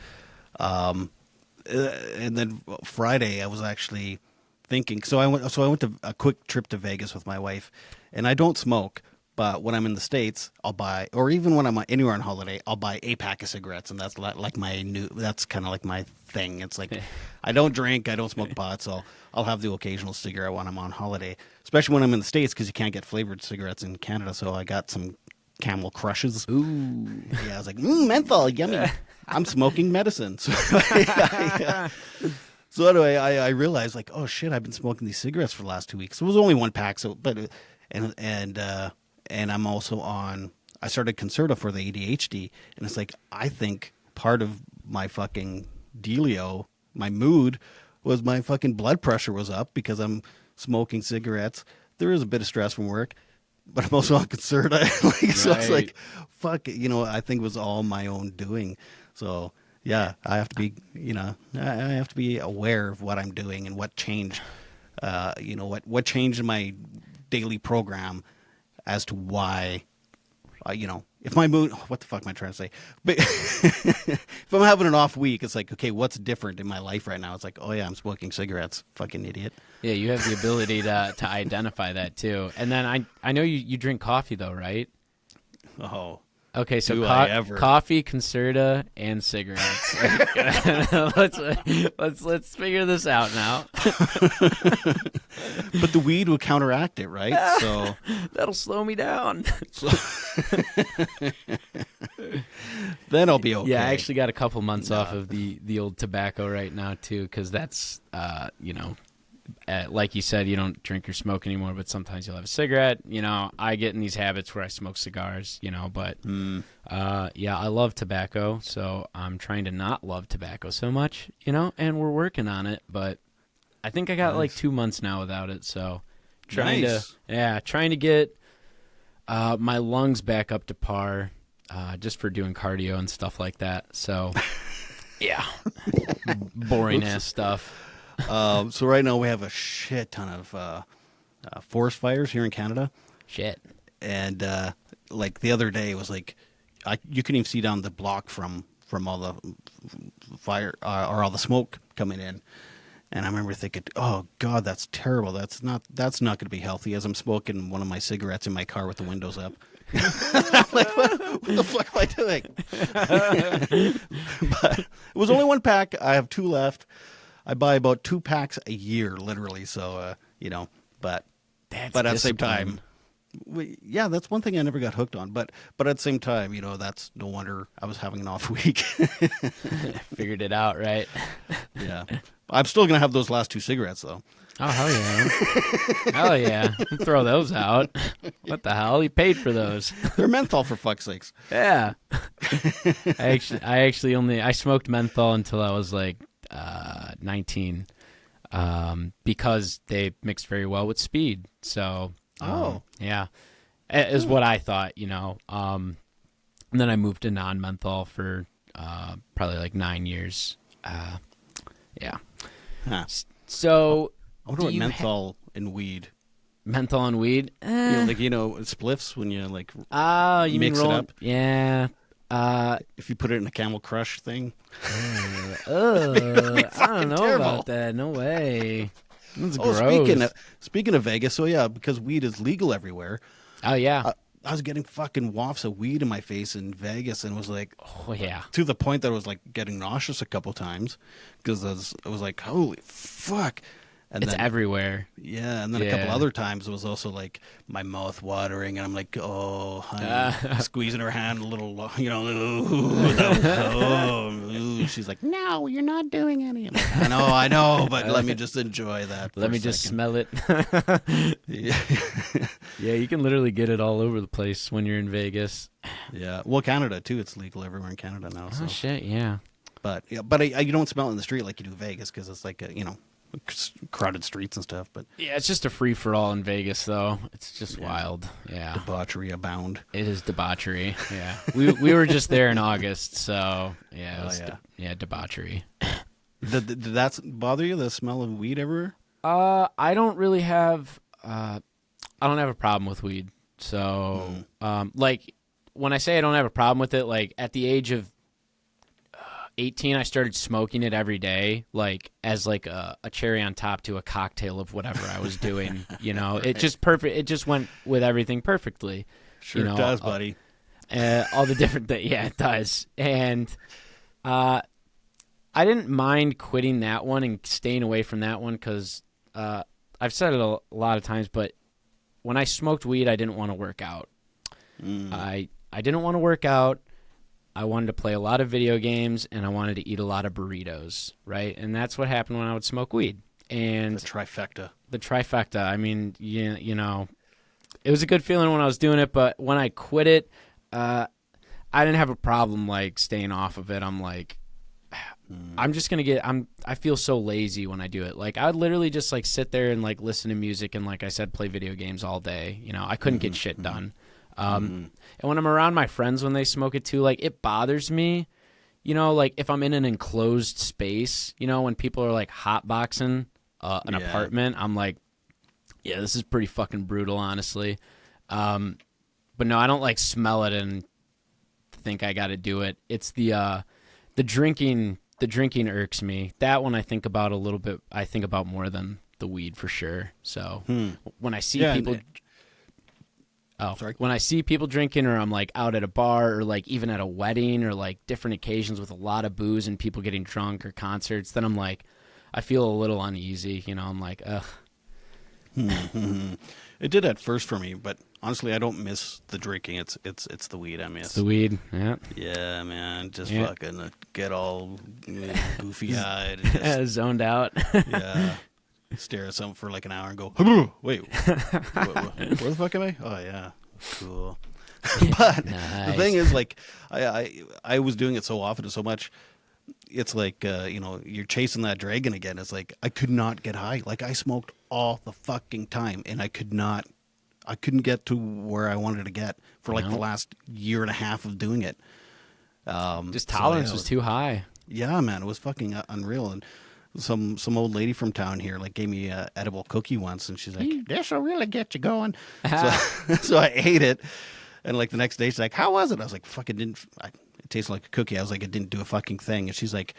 then Friday, I was actually thinking, so I went to a quick trip to Vegas with my wife, and I don't smoke. But when I'm in the States, I'll buy, or even when I'm anywhere on holiday, I'll buy a pack of cigarettes, and that's like that's kind of like my thing. It's like, I don't drink, I don't smoke pot, so I'll have the occasional cigarette when I'm on holiday, especially when I'm in the States, because you can't get flavored cigarettes in Canada, so I got some Camel Crushes. Ooh. Yeah, I was like, menthol, yummy. I'm smoking medicine. So anyway, I realized like, oh shit, I've been smoking these cigarettes for the last 2 weeks. It was only one pack, and I'm also on. I started Concerta for the ADHD, and it's like I think part of my fucking dealio, my mood, was my fucking blood pressure was up because I'm smoking cigarettes. There is a bit of stress from work, but I'm also on Concerta. So it's like, fuck, I think it was all my own doing. So yeah, I have to be, I have to be aware of what I'm doing and what changed, what changed in my daily program as to why, if my mood, what the fuck am I trying to say? But if I'm having an off week, it's like, okay, what's different in my life right now? It's like, oh yeah, I'm smoking cigarettes. Fucking idiot. Yeah, you have the ability to identify that too. And then I know you drink coffee though, right? Oh. Okay, so ever. coffee, Concerta, and cigarettes. let's figure this out now. But the weed will counteract it, right? So that'll slow me down. Then I'll be okay. Yeah, I actually got a couple months off of the old tobacco right now too, because that's like you said, you don't drink or smoke anymore, but sometimes you'll have a cigarette. I get in these habits where I smoke cigars, but yeah, I love tobacco, so I'm trying to not love tobacco so much, and we're working on it, but I think I got like 2 months now without it, so trying to get my lungs back up to par, just for doing cardio and stuff like that. So yeah, boring ass stuff. So right now we have a shit ton of forest fires here in Canada. Shit. And like the other day, it was like you couldn't even see down the block from all the fire or all the smoke coming in. And I remember thinking, oh God, that's terrible. That's not going to be healthy. As I'm smoking one of my cigarettes in my car with the windows up. I'm like, what the fuck am I doing? But it was only one pack. I have 2 left. I buy about 2 packs a year, literally. So, but at the same time, that's one thing I never got hooked on. But at the same time, that's no wonder I was having an off week. Figured it out, right? Yeah. I'm still going to have those last 2 cigarettes, though. Oh, hell yeah. Hell yeah. Throw those out. What the hell? You paid for those. They're menthol, for fuck's sakes. Yeah. I smoked menthol until I was like 19, because they mixed very well with speed. So, yeah, is what I thought, and then I moved to non-menthol for probably like 9 years. Yeah. Huh. So, I wonder what menthol and weed. Menthol and weed? Spliffs when you like you mix mean it up. Yeah. If you put it in a Camel Crush thing. I don't know terrible. about that. No way. That's gross. Speaking of Vegas, so yeah, because weed is legal everywhere. Oh yeah. I was getting fucking wafts of weed in my face in Vegas, and was like, oh yeah, to the point that I was like getting nauseous a couple times because I was like, holy fuck. And it's then, everywhere. Yeah, and then a couple other times it was also like my mouth watering, and I'm like, oh, honey, squeezing her hand a little, ooh. She's like, no, you're not doing any. I'm like, I know, but let me just enjoy that. Let me just smell it. Yeah. Yeah, you can literally get it all over the place when you're in Vegas. Yeah, well, Canada too. It's legal everywhere in Canada now. Oh shit, yeah. But you don't smell it in the street like you do Vegas because it's like crowded streets and stuff. But yeah, it's just a free for all in Vegas, though. It's just wild. Yeah, debauchery abound. It is debauchery. Yeah, we were just there in August, so yeah, debauchery. Did that bother you? The smell of weed everywhere? I don't really have. I don't have a problem with weed. So, like when I say I don't have a problem with it, like at the age of 18, I started smoking it every day, like as like a cherry on top to a cocktail of whatever I was doing. It just perfect. It just went with everything perfectly. Sure, it does, buddy. All the different things. Yeah, it does. And I didn't mind quitting that one and staying away from that one because I've said it a lot of times, but when I smoked weed, I didn't want to work out. I didn't want to work out. I wanted to play a lot of video games, and I wanted to eat a lot of burritos, right? And that's what happened when I would smoke weed. And The trifecta. the trifecta. I mean, you know, it was a good feeling when I was doing it, but when I quit it, I didn't have a problem like staying off of it. I'm like, I'm just gonna I feel so lazy when I do it. Like I would literally just like sit there and like listen to music and like I said, play video games all day. You know, I couldn't get shit done. And when I'm around my friends when they smoke it too, like it bothers me. You know, like if I'm in an enclosed space, you know, when people are like hotboxing an apartment, I'm like, yeah, this is pretty fucking brutal, honestly. But no, I don't like smell it and think I got to do it. It's the drinking. The drinking irks me. That one I think about a little bit. I think about more than the weed for sure. So when I see people, when I see people drinking, or I'm like out at a bar, or like even at a wedding, or like different occasions with a lot of booze and people getting drunk, or concerts, then I'm like, I feel a little uneasy. You know, I'm like, ugh. It did at first for me, but honestly, I don't miss the drinking. It's the weed I miss. It's the weed, yeah. Yeah, man, just fucking get all goofy eyed, zoned out. Yeah, stare at something for like an hour and go, wait, where the fuck am I? Oh yeah, cool. But Nice. the thing is, like, I was doing it so often and so much. It's like, you know, you're chasing that dragon again. It's like, I could not get high. Like, I smoked all the fucking time, and I couldn't get to where I wanted to get for like the last year and a half of doing it. Just tolerance was too high. Yeah, man, it was fucking unreal. And some old lady from town here like gave me a edible cookie once, and she's like, "This will really get you going." So I ate it, and like the next day she's like, "How was it?" I was like, "Fucking didn't." It tasted like a cookie. I was like, "It didn't do a fucking thing." And she's like,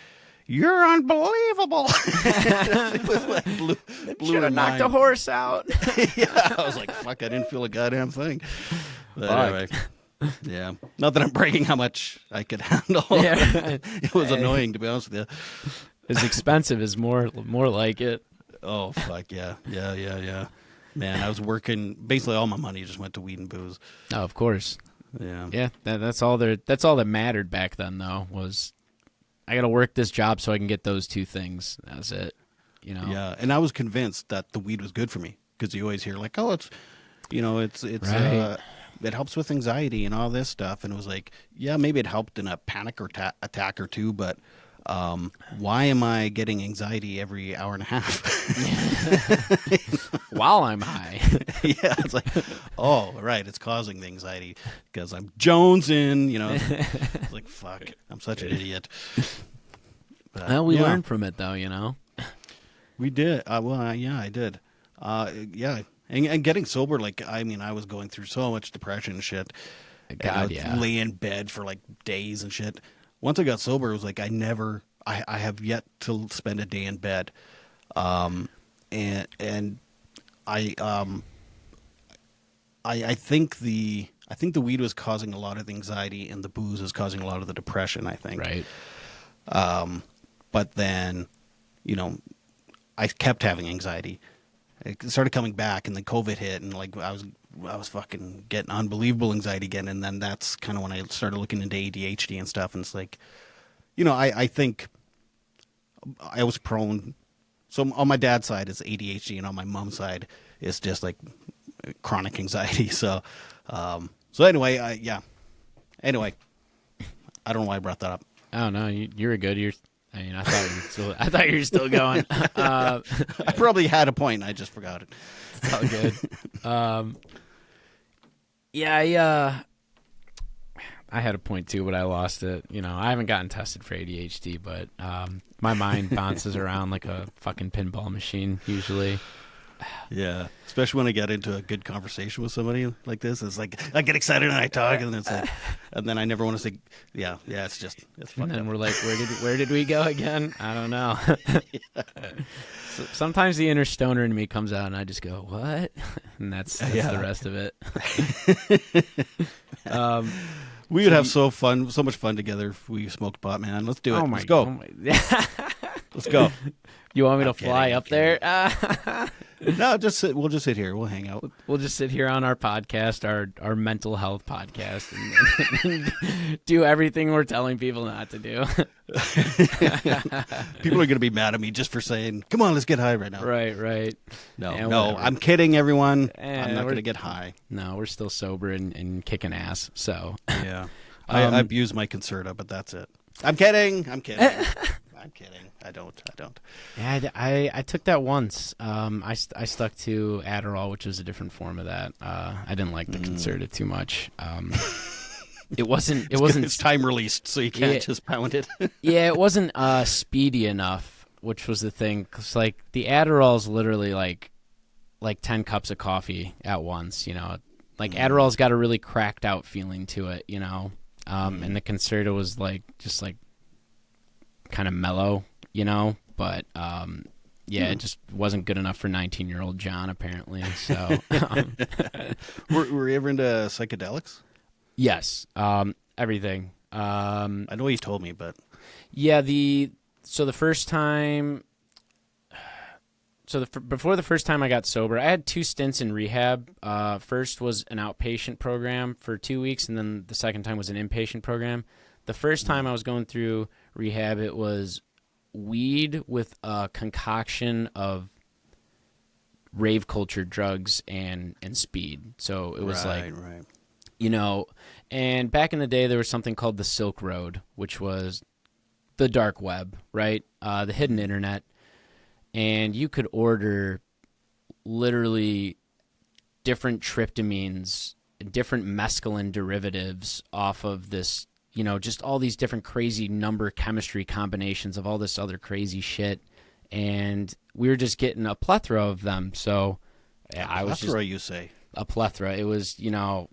"You're unbelievable." It was like blew Should have knocked a horse out. Yeah, I was like, "Fuck!" I didn't feel a goddamn thing. But anyway, yeah. Not that I'm bragging how much I could handle. Yeah. It was annoying, to be honest with you. It's expensive is more like it. Oh fuck yeah. Man, I was working. Basically, all my money just went to weed and booze. Oh, of course. Yeah. Yeah, that's all that mattered back then, though, was I got to work this job so I can get those two things. That's it, you know? Yeah, and I was convinced that the weed was good for me, because you always hear, like, oh, it's Right. It helps with anxiety and all this stuff. And it was like, yeah, maybe it helped in a panic or attack or two, but why am I getting anxiety every hour and a half? While I'm high. Yeah, it's like, oh, right, it's causing the anxiety because I'm jonesing, you know. It's like, fuck, I'm such an idiot. But, Well, we learned from it, though, you know. We did. Yeah, I did. Yeah, and getting sober, like, I mean, I was going through so much depression and shit. God, and I would lay in bed for like days and shit. Once I got sober, it was like I have yet to spend a day in bed. And I think the weed was causing a lot of the anxiety, and the booze is causing a lot of the depression, I think. Right. But then, you know, I kept having anxiety. It started coming back, and then COVID hit, and like I was fucking getting unbelievable anxiety again. And then that's kind of when I started looking into ADHD and stuff. And it's like, you know, I think I was prone. So on my dad's side it's ADHD, and on my mom's side it's just like chronic anxiety. So, anyway, Anyway, I don't know why I brought that up. Oh no, you're good. I mean, I thought you were still going. I probably had a point. I just forgot it. It's all good. Yeah, I had a point too, but I lost it. You know, I haven't gotten tested for ADHD, but my mind bounces around like a fucking pinball machine usually. Yeah, especially when I get into a good conversation with somebody like this. It's like I get excited and I talk, and it's like, and then I never want to say, yeah. It's fucked And then up. we're like, where did we go again? I don't know. So sometimes the inner stoner in me comes out, and I just go, what? And that's the rest of it. We would have so much fun together if we smoked pot, man. Let's do it. Let's go. Let's go. You want me to I'm fly kidding, up there? No, we'll just sit here. We'll hang out. We'll just sit here on our podcast, our mental health podcast, and do everything we're telling people not to do. People are going to be mad at me just for saying, come on, let's get high right now. Right. No, Yeah, no, whatever. I'm kidding, everyone. Eh, I'm not going to get high. No, we're still sober and kicking ass. So Yeah. I abuse my Concerta, but that's it. I'm kidding. I'm kidding. I don't. yeah, I took that once. I stuck to Adderall, which was a different form of that. I didn't like the Concerta too much. It wasn't. It's time released, so you can't just pound it. Yeah, it wasn't speedy enough, which was the thing. 'Cause, like, the Adderall is literally like 10 cups of coffee at once. You know, like Adderall's got a really cracked out feeling to it. You know, and the Concerta was just kind of mellow. You know, but it just wasn't good enough for 19-year-old John, apparently. So, Were you ever into psychedelics? yes, everything. I know you told me, but Yeah, before the first time I got sober, I had 2 stints in rehab. First was an outpatient program for 2 weeks, and then the second time was an inpatient program. The first time I was going through rehab, it was weed with a concoction of rave culture drugs and speed. So it was right. you know, and back in the day there was something called the Silk Road, which was the dark web, right? The hidden internet. And you could order literally different tryptamines, different mescaline derivatives off of this, you know, just all these different crazy number chemistry combinations of all this other crazy shit. And we were just getting a plethora of them. So I was just... you say? A plethora. It was, you know,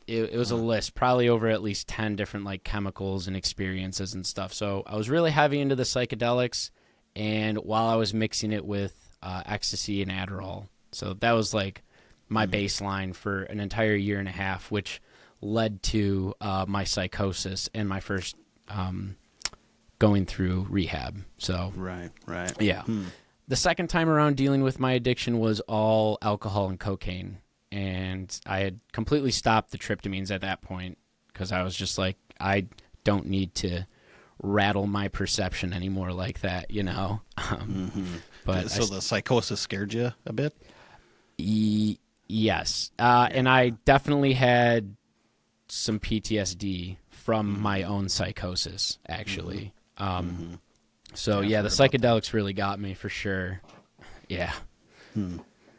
it was a list, probably over at least 10 different like chemicals and experiences and stuff. So I was really heavy into the psychedelics, and while I was mixing it with ecstasy and Adderall. So that was like my baseline for an entire year and a half, which led to my psychosis and my first going through rehab. So right. Yeah. The second time around dealing with my addiction was all alcohol and cocaine. And I had completely stopped the tryptamines at that point because I was just like, I don't need to rattle my perception anymore like that, you know? But so the psychosis scared you a bit? Yes. And I definitely had some PTSD from my own psychosis, actually. So, yeah, the psychedelics really got me for sure. Yeah.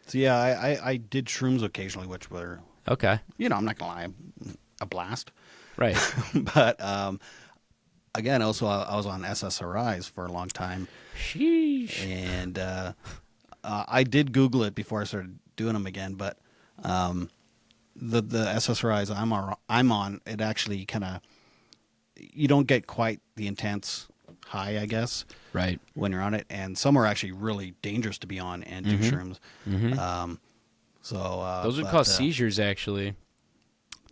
So, yeah, I did shrooms occasionally, which were, okay. You know, I'm not going to lie, a blast. Right. But, again, also, I was on SSRIs for a long time. Sheesh. And I did Google it before I started doing them again, but the SSRIs I'm on, it actually kind of, you don't get quite the intense high, I guess, right, when you're on it, and some are actually really dangerous to be on and do shrooms. So those would cause seizures, actually.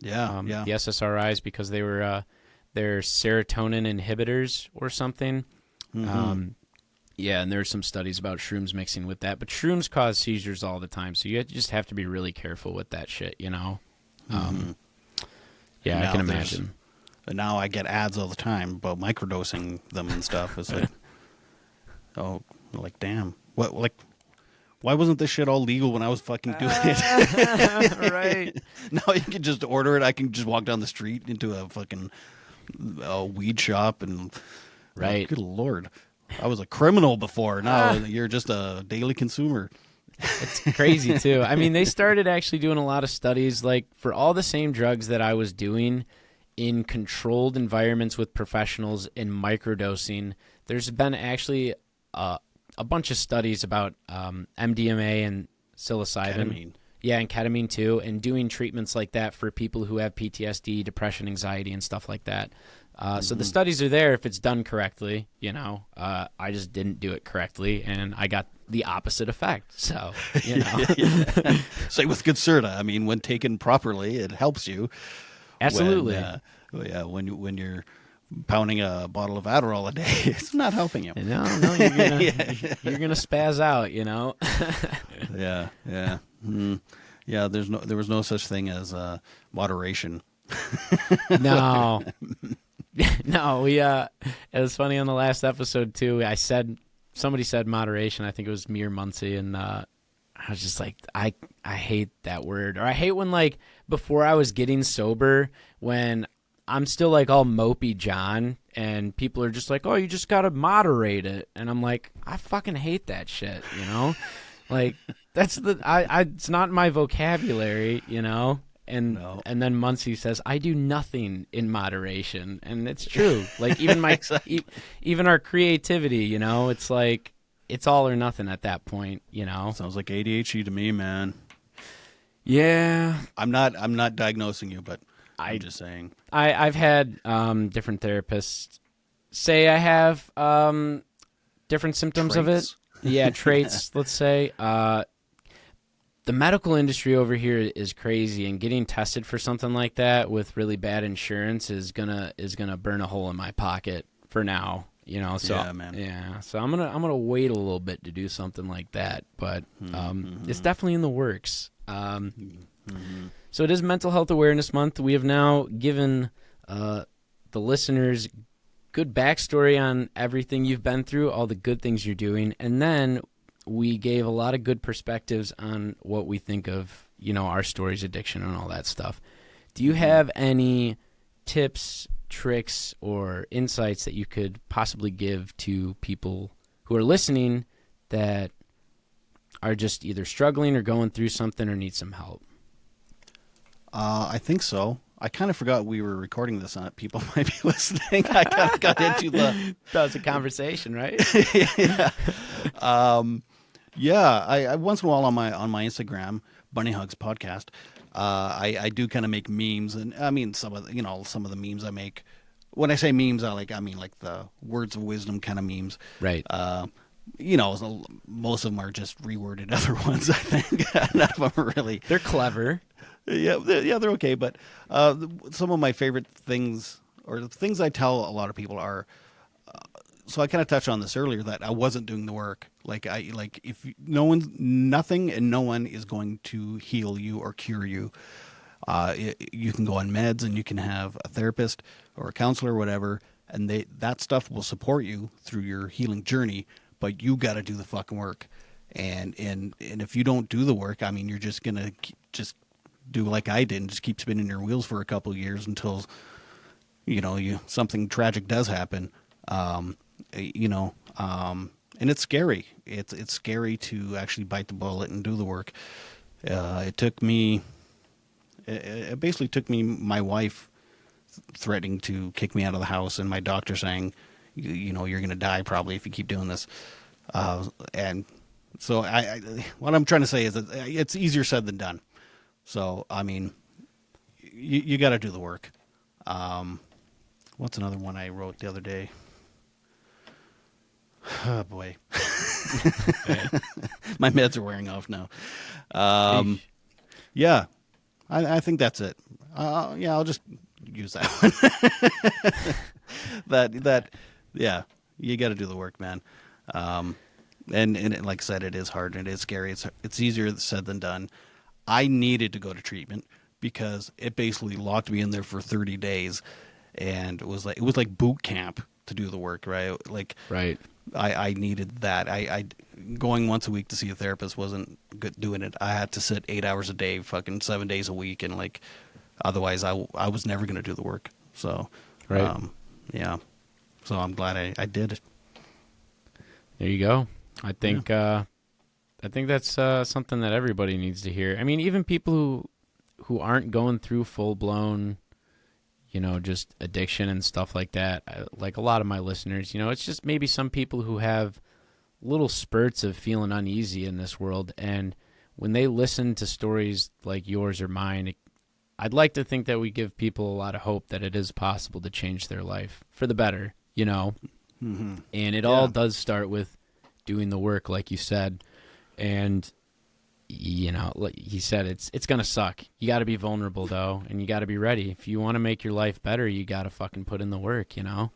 Yeah. The SSRIs, because they were they're serotonin inhibitors or something. Yeah, and there's some studies about shrooms mixing with that, but shrooms cause seizures all the time, so you just have to be really careful with that shit, you know? Yeah, I can imagine. And now I get ads all the time about microdosing them and stuff. It's like, oh, like, damn. What, like, why wasn't this shit all legal when I was fucking doing it? Right. Now you can just order it. I can just walk down the street into a fucking weed shop and... Right. Good Lord. I was a criminal before. Now you're just a daily consumer. It's crazy, too. I mean, they started actually doing a lot of studies, like, for all the same drugs that I was doing in controlled environments with professionals in microdosing. There's been actually a bunch of studies about MDMA and psilocybin. Ketamine. Yeah, and ketamine, too, and doing treatments like that for people who have PTSD, depression, anxiety, and stuff like that. So the studies are there if it's done correctly, you know. I just didn't do it correctly, and I got the opposite effect. So, you know. Same with Concerta. I mean, when taken properly, it helps you. Absolutely. When pounding a bottle of Adderall a day, it's not helping you. No, you're gonna spaz out, Yeah, yeah, yeah. There was no such thing as moderation. No, no. It was funny on the last episode too. Somebody said moderation. I think it was me or Muncie, and I was just like, I hate that word, or I hate when, like, before I was getting sober, when I'm still like all mopey John, and people are just like, oh, you just gotta moderate it, and I'm like, I fucking hate that shit, like that's it's not in my vocabulary, And No. and then Muncie says, I do nothing in moderation, and it's true. Like even Exactly. even our creativity, it's like it's all or nothing at that point, Sounds like ADHD to me, man. Yeah, I'm not diagnosing you, but I'm just saying. I've had different therapists say I have different symptoms Traits? of it. Yeah, traits, let's say. The medical industry over here is crazy, and getting tested for something like that with really bad insurance is gonna burn a hole in my pocket for now. So Yeah, man. yeah, so I'm gonna wait a little bit to do something like that, but it's definitely in the works. So it is Mental Health Awareness Month. We have now given the listeners good backstory on everything you've been through, all the good things you're doing, and then we gave a lot of good perspectives on what we think of, our stories, addiction, and all that stuff. Do you have any tips, tricks, or insights that you could possibly give to people who are listening that are just either struggling or going through something or need some help? I think so. I kind of forgot we were recording this on it. People might be listening. I kind of got into the... That was a conversation, right? Yeah. Yeah, I once in a while on my Instagram, Bunny Hugs Podcast, I do kind of make memes, and I mean some of the memes I make. When I say memes, I mean like the words of wisdom kind of memes. Right. Most of them are just reworded other ones. I think none of them are really. They're clever. Yeah, they're okay. But some of my favorite things, or the things I tell a lot of people are. So I kind of touched on this earlier, that I wasn't doing the work. If nothing and no one is going to heal you or cure you. You can go on meds, and you can have a therapist or a counselor or whatever, and that stuff will support you through your healing journey. But you got to do the fucking work, and if you don't do the work, I mean, you're just gonna just do like I did and just keep spinning your wheels for a couple of years until something tragic does happen. And it's scary. It's scary to actually bite the bullet and do the work. It basically took me my wife threatening to kick me out of the house, and my doctor saying, you're going to die probably if you keep doing this. And so what I'm trying to say is that it's easier said than done. So, I mean, you got to do the work. What's another one I wrote the other day? Oh boy. My meds are wearing off now. Yeah, I think that's it. Yeah, I'll just use that one. Yeah, you got to do the work, man. And like I said, it is hard and it is scary. It's easier said than done. I needed to go to treatment because it basically locked me in there for 30 days, and it was like boot camp to do the work, right? Right. I needed that. I going once a week to see a therapist wasn't good doing it. I had to sit 8 hours a day, fucking 7 days a week, and otherwise I was never going to do the work. So, right. Yeah. So I'm glad I did it. There you go. I think that's something that everybody needs to hear. I mean, even people who aren't going through full blown, just addiction and stuff like that. Like a lot of my listeners, it's just maybe some people who have little spurts of feeling uneasy in this world. And when they listen to stories like yours or mine, I'd like to think that we give people a lot of hope that it is possible to change their life for the better, Mm-hmm. And it all does start with doing the work, like you said. And you know, like he said, it's gonna suck. You got to be vulnerable though, and you got to be ready. If you want to make your life better, you got to fucking put in the work, you know.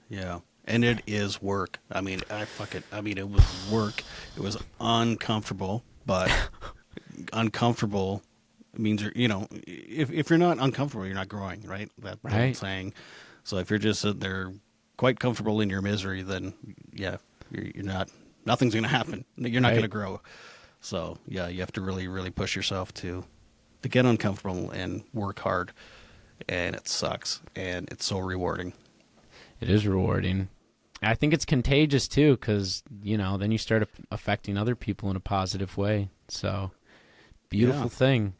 Yeah, and it is work. I mean, it was work. It was uncomfortable, but uncomfortable means if you're not uncomfortable, you're not growing, right? That old saying. So if you're just sitting there quite comfortable in your misery, then yeah, you're not. Nothing's going to happen. You're not going to grow. So yeah, you have to really, really push yourself to get uncomfortable and work hard. And it sucks, and it's so rewarding. It is rewarding. I think it's contagious too, because then you start affecting other people in a positive way. So beautiful thing.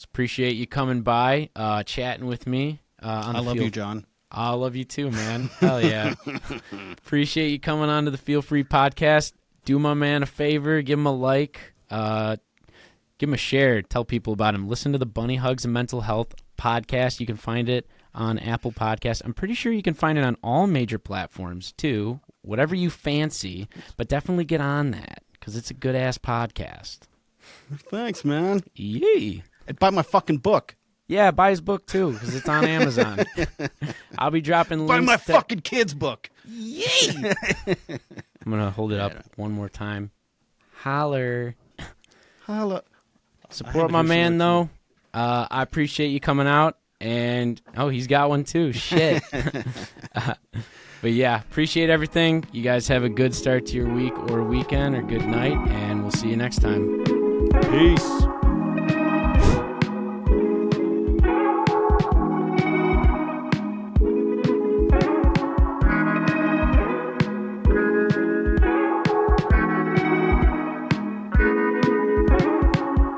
Appreciate you coming by, chatting with me. I love you, John. I love you too, man. Hell yeah. Appreciate you coming on to the Feel Free podcast. Do my man a favor, give him a like, give him a share, tell people about him. Listen to the Bunny Hugs and Mental Health podcast. You can find it on Apple Podcasts. I'm pretty sure you can find it on all major platforms too, whatever you fancy, but definitely get on that because it's a good-ass podcast. Thanks, man. Yay. And buy my fucking book. Yeah, buy his book too, because it's on Amazon. I'll be dropping links. Buy my fucking kid's book. Yay! I'm going to hold it up one more time. Holler. Holla. Support my man, though. I appreciate you coming out. And, he's got one too. Shit. But yeah, appreciate everything. You guys have a good start to your week or weekend or good night, and we'll see you next time. Peace.